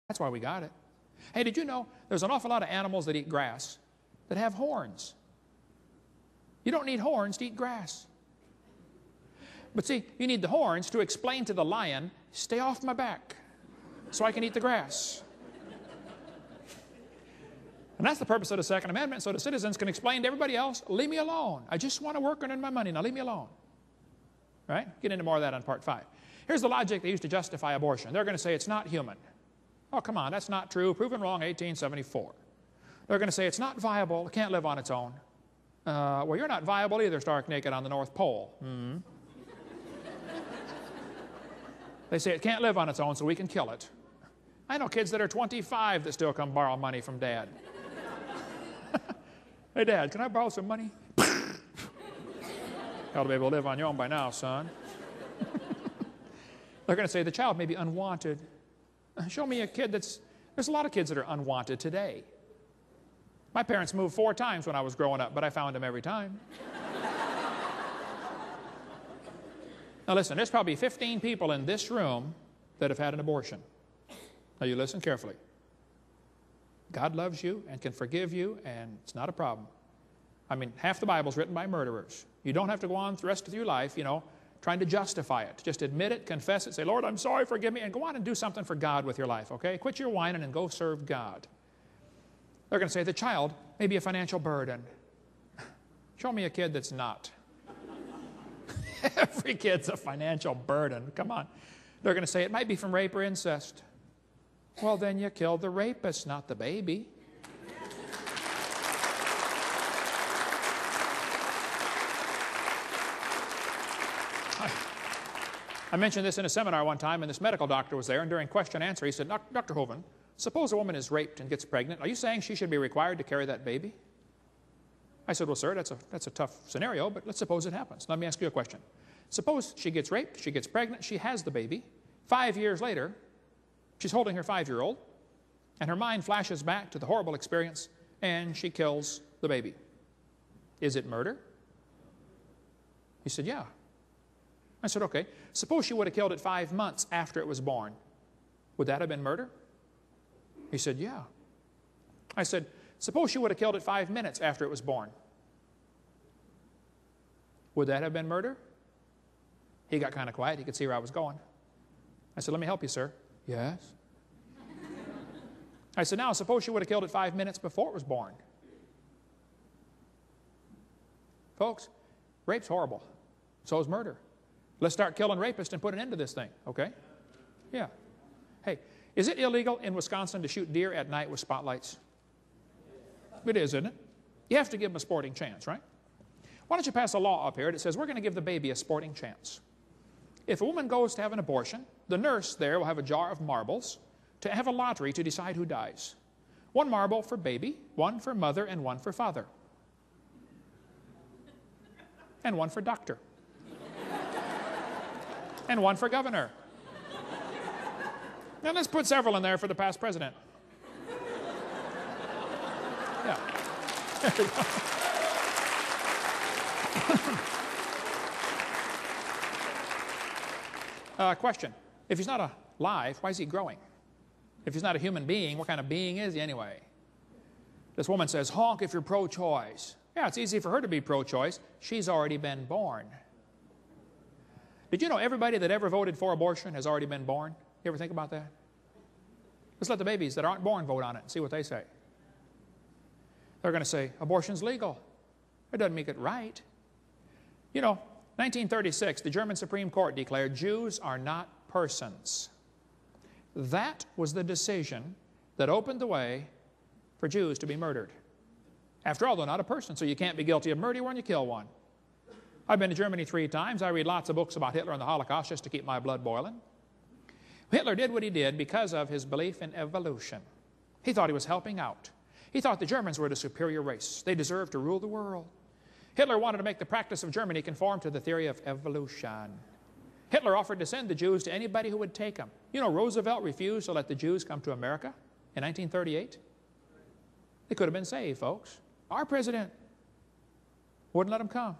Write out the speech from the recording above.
That's why we got it. Hey, did you know there's an awful lot of animals that eat grass that have horns? You don't need horns to eat grass. But see, you need the horns to explain to the lion, stay off my back so I can eat the grass. And that's the purpose of the Second Amendment, so the citizens can explain to everybody else, leave me alone. I just want to work and earn my money. Now leave me alone. Right? Get into more of that on part 5. Here's the logic they used to justify abortion. They're going to say it's not human. Oh, come on, that's not true. Proven wrong, 1874. They're going to say it's not viable. It can't live on its own. Well, you're not viable either, stark naked on the North Pole. Mm-hmm. They say it can't live on its own, so we can kill it. I know kids that are 25 that still come borrow money from Dad. Hey, Dad, can I borrow some money? You ought to be able to live on your own by now, son. They're going to say the child may be unwanted. Show me a kid that's... There's a lot of kids that are unwanted today. My parents moved 4 times when I was growing up, but I found them every time. Now listen, there's probably 15 people in this room that have had an abortion. Now you listen carefully. God loves you and can forgive you, and it's not a problem. I mean, half the Bible's written by murderers. You don't have to go on the rest of your life, trying to justify it. Just admit it, confess it, say, Lord, I'm sorry, forgive me, and go on and do something for God with your life, okay? Quit your whining and go serve God. They're going to say the child may be a financial burden. Show me a kid that's not. Every kid's a financial burden. Come on. They're going to say it might be from rape or incest. Well, then you killed the rapist, not the baby. I mentioned this in a seminar one time, and this medical doctor was there, and during question and answer, he said, Dr. Hovind, suppose a woman is raped and gets pregnant. Are you saying she should be required to carry that baby? I said, well, sir, that's a tough scenario, but let's suppose it happens. Let me ask you a question. Suppose she gets raped, she gets pregnant, she has the baby. 5 years later, she's holding her 5-year-old, and her mind flashes back to the horrible experience, and she kills the baby. Is it murder? He said, yeah. I said, okay. Suppose she would have killed it 5 months after it was born. Would that have been murder? He said, yeah. I said, suppose she would have killed it 5 minutes after it was born. Would that have been murder? He got kind of quiet. He could see where I was going. I said, let me help you, sir. Yes. I said, now, suppose she would have killed it 5 minutes before it was born. Folks, rape's horrible. So is murder. Let's start killing rapists and put an end to this thing, okay? Yeah. Hey, is it illegal in Wisconsin to shoot deer at night with spotlights? It is, isn't it? You have to give them a sporting chance, right? Why don't you pass a law up here that says we're going to give the baby a sporting chance. If a woman goes to have an abortion, the nurse there will have a jar of marbles to have a lottery to decide who dies. 1 marble for baby, 1 for mother, and 1 for father. And 1 for doctor. And 1 for governor. Now let's put several in there for the past president. Yeah. There we go. Question. If he's not alive, why is he growing? If he's not a human being, what kind of being is he anyway? This woman says, honk if you're pro-choice. Yeah, it's easy for her to be pro-choice. She's already been born. Did you know everybody that ever voted for abortion has already been born? You ever think about that? Let's let the babies that aren't born vote on it and see what they say. They're going to say, abortion's legal. It doesn't make it right. You know, 1936, the German Supreme Court declared Jews are not persons. That was the decision that opened the way for Jews to be murdered. After all, they're not a person, so you can't be guilty of murder when you kill one. I've been to Germany 3 times. I read lots of books about Hitler and the Holocaust just to keep my blood boiling. Hitler did what he did because of his belief in evolution. He thought he was helping out. He thought the Germans were the superior race. They deserved to rule the world. Hitler wanted to make the practice of Germany conform to the theory of evolution. Hitler offered to send the Jews to anybody who would take them. You know, Roosevelt refused to let the Jews come to America in 1938. They could have been saved, folks. Our president wouldn't let them come.